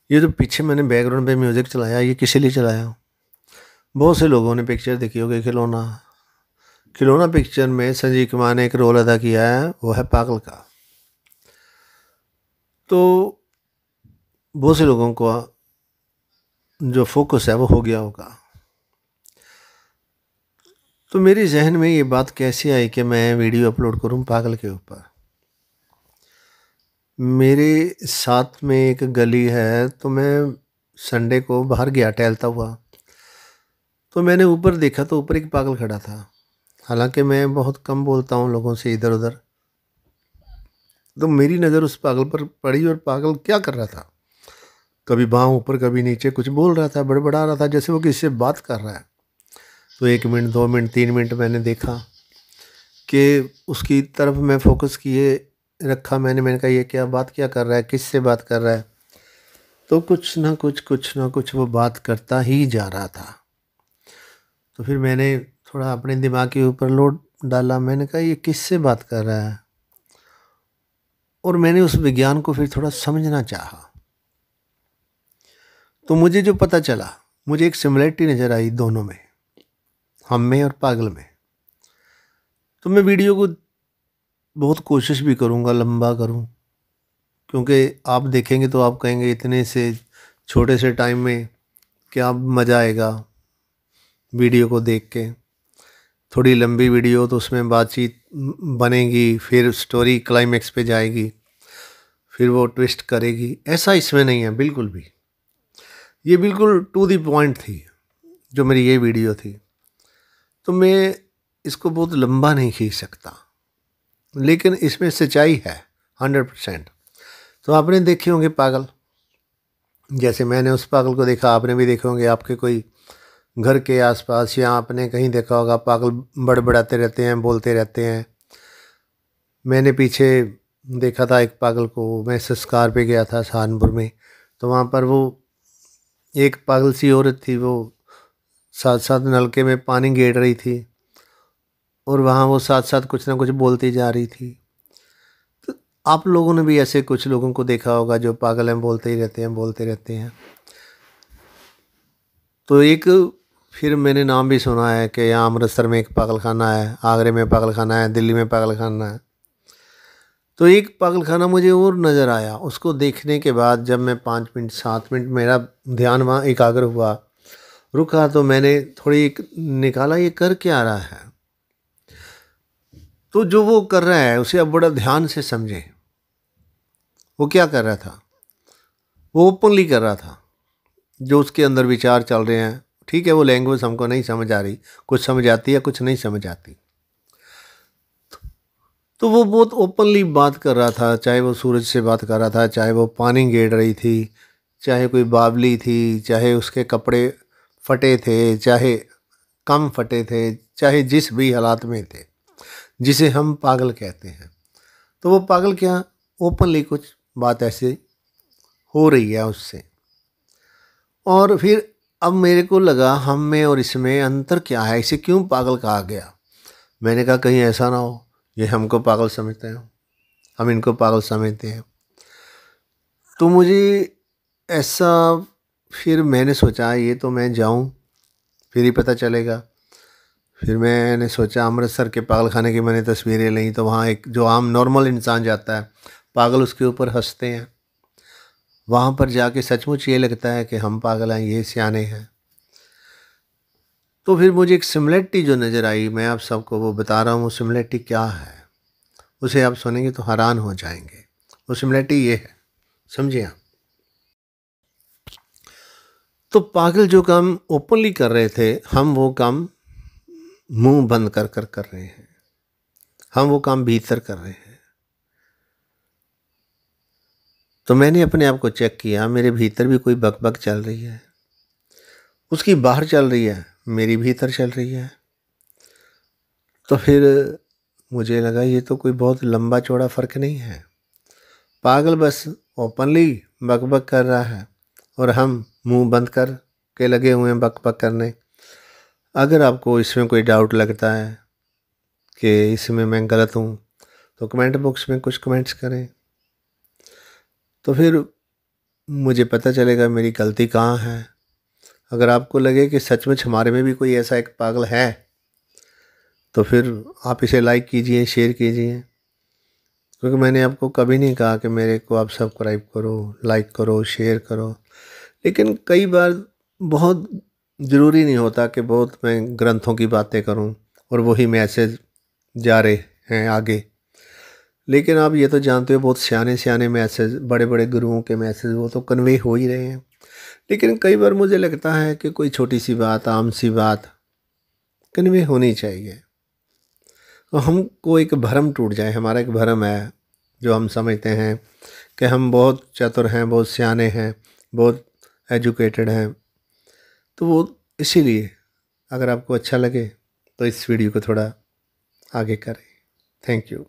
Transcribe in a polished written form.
ये जो पीछे मैंने बैकग्राउंड पे म्यूज़िक चलाया, ये किस लिए चलाया? बहुत से लोगों ने पिक्चर देखी होगी खिलौना। खिलौना पिक्चर में संजीव कुमार ने एक रोल अदा किया है, वो है पागल का। तो बहुत से लोगों को जो फोकस है वो हो गया होगा। तो मेरे जहन में ये बात कैसे आई कि मैं वीडियो अपलोड करूं पागल के ऊपर। मेरे साथ में एक गली है, तो मैं संडे को बाहर गया टहलता हुआ, तो मैंने ऊपर देखा तो ऊपर एक पागल खड़ा था। हालांकि मैं बहुत कम बोलता हूँ लोगों से इधर उधर, तो मेरी नज़र उस पागल पर पड़ी और पागल क्या कर रहा था, कभी बाँह ऊपर कभी नीचे कुछ बोल रहा था, बड़बड़ा रहा था जैसे वो किसी से बात कर रहा है। तो 1 मिनट 2 मिनट 3 मिनट मैंने देखा कि उसकी तरफ मैं फोकस किए रखा। मैंने कहा ये क्या बात क्या कर रहा है, किस से बात कर रहा है। तो कुछ ना कुछ वो बात करता ही जा रहा था। तो फिर मैंने थोड़ा अपने दिमाग के ऊपर लोड डाला, मैंने कहा ये किस से बात कर रहा है, और मैंने उस विज्ञान को फिर थोड़ा समझना चाहा। तो मुझे जो पता चला, मुझे एक सिमिलरिटी नज़र आई दोनों में, हम में और पागल में। तो मैं वीडियो को बहुत कोशिश भी करूँगा लंबा करूँ, क्योंकि आप देखेंगे तो आप कहेंगे इतने से छोटे से टाइम में क्या मज़ा आएगा वीडियो को देख के। थोड़ी लंबी वीडियो तो उसमें बातचीत बनेगी, फिर स्टोरी क्लाइमेक्स पे जाएगी, फिर वो ट्विस्ट करेगी। ऐसा इसमें नहीं है बिल्कुल भी। ये बिल्कुल टू द पॉइंट थी जो मेरी ये वीडियो थी। तो मैं इसको बहुत लंबा नहीं खींच सकता, लेकिन इसमें सच्चाई है 100%। तो आपने देखे होंगे पागल, जैसे मैंने उस पागल को देखा, आपने भी देखे होंगे। आपके कोई घर के आसपास या आपने कहीं देखा होगा पागल बड़बड़ाते रहते हैं, बोलते रहते हैं। मैंने पीछे देखा था एक पागल को, मैं संस्कार पे गया था सहारनपुर में, तो वहाँ पर वो एक पागल सी औरत थी, वो साथ साथ नलके में पानी गेड़ रही थी और वहाँ वो साथ साथ कुछ ना कुछ बोलती जा रही थी। तो आप लोगों ने भी ऐसे कुछ लोगों को देखा होगा जो पागल हैं, बोलते ही रहते हैं, बोलते रहते हैं। तो एक फिर मैंने नाम भी सुना है कि यहाँ अमृतसर में एक पागल खाना है, आगरे में पागल खाना है, दिल्ली में पागल खाना है। तो एक पागल खाना मुझे और नज़र आया। उसको देखने के बाद जब मैं 5 मिनट 7 मिनट मेरा ध्यान वहाँ एकाग्र हुआ, रुका, तो मैंने थोड़ी एक निकाला ये कर क्या रहा है। तो जो वो कर रहा है उसे अब बड़ा ध्यान से समझें। वो क्या कर रहा था, वो ओपनली कर रहा था जो उसके अंदर विचार चल रहे हैं। ठीक है, वो लैंग्वेज हमको नहीं समझ आ रही, कुछ समझ आती है कुछ नहीं समझ आती। तो वो बहुत ओपनली बात कर रहा था, चाहे वो सूरज से बात कर रहा था, चाहे वो पानी गेड़ रही थी, चाहे कोई बावली थी, चाहे उसके कपड़े फटे थे, चाहे कम फटे थे, चाहे जिस भी हालात में थे, जिसे हम पागल कहते हैं। तो वो पागल क्या ओपनली कुछ बात ऐसे हो रही है उससे। और फिर अब मेरे को लगा हम में और इसमें अंतर क्या है, इसे क्यों पागल कहा गया। मैंने कहा कहीं ऐसा ना हो ये हमको पागल समझते हैं, हम इनको पागल समझते हैं। तो मुझे ऐसा, फिर मैंने सोचा ये तो मैं जाऊं फिर ही पता चलेगा। फिर मैंने सोचा अमृतसर के पागल खाने की मैंने तस्वीरें लीं, तो वहाँ एक जो आम नॉर्मल इंसान जाता है, पागल उसके ऊपर हंसते हैं। वहाँ पर जाके सचमुच ये लगता है कि हम पागल हैं, ये सियाने हैं। तो फिर मुझे एक सिमिलरिटी जो नज़र आई, मैं आप सबको वो बता रहा हूँ। वो सिमिलरिटी क्या है उसे आप सुनेंगे तो हैरान हो जाएंगे। वो सिमिलरिटी ये है, समझिए आप। तो पागल जो काम ओपनली कर रहे थे, हम वो काम मुंह बंद कर कर कर रहे हैं, हम वो काम भीतर कर रहे हैं। तो मैंने अपने आप को चेक किया, मेरे भीतर भी कोई बकबक चल रही है, उसकी बाहर चल रही है, मेरी भीतर चल रही है। तो फिर मुझे लगा ये तो कोई बहुत लंबा चौड़ा फ़र्क नहीं है। पागल बस ओपनली बकबक कर रहा है और हम मुंह बंद कर के लगे हुए हैं बकबक करने। अगर आपको इसमें कोई डाउट लगता है कि इसमें मैं गलत हूँ, तो कमेंट बॉक्स में कुछ कमेंट्स करें। तो फिर मुझे पता चलेगा मेरी गलती कहाँ है। अगर आपको लगे कि सचमुच हमारे में भी कोई ऐसा एक पागल है तो फिर आप इसे लाइक कीजिए, शेयर कीजिए, क्योंकि मैंने आपको कभी नहीं कहा कि मेरे को आप सब्सक्राइब करो, लाइक करो, शेयर करो। लेकिन कई बार बहुत ज़रूरी नहीं होता कि बहुत मैं ग्रंथों की बातें करूं और वही मैसेज जा रहे हैं आगे। लेकिन आप ये तो जानते हो बहुत सियाने सियाने मैसेज, बड़े बड़े गुरुओं के मैसेज वो तो कन्वे हो ही रहे हैं। लेकिन कई बार मुझे लगता है कि कोई छोटी सी बात, आम सी बात कन्वे होनी चाहिए। तो हमको एक भ्रम टूट जाए, हमारा एक भ्रम है जो हम समझते हैं कि हम बहुत चतुर हैं, बहुत सियाने हैं, बहुत एजुकेटेड हैं। तो वो इसीलिए अगर आपको अच्छा लगे तो इस वीडियो को थोड़ा आगे करें। Thank you.